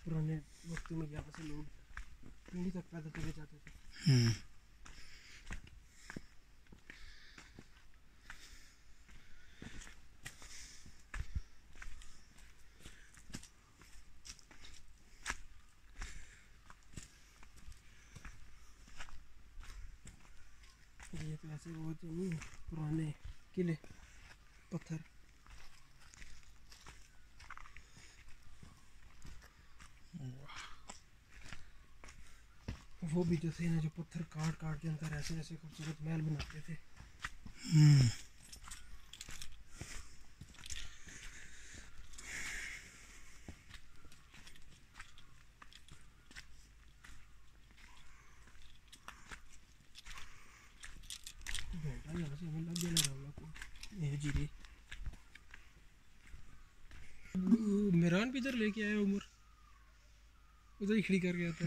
पुराने वक्त में यहाँ से लोग पीढ़ी तक पैदल चले जाते थे। ये तो ऐसे वो तो नहीं पुराने किले पत्थर। वो भी जो थे ना जो पत्थर काट काट के अंदर ऐसे ऐसे खूबसूरत महल बनाते थे। बेटा यहाँ से हमें लग गया ना को ये जी मेरान भी इधर लेके आया उमर उधर ही खड़ी कर गया था।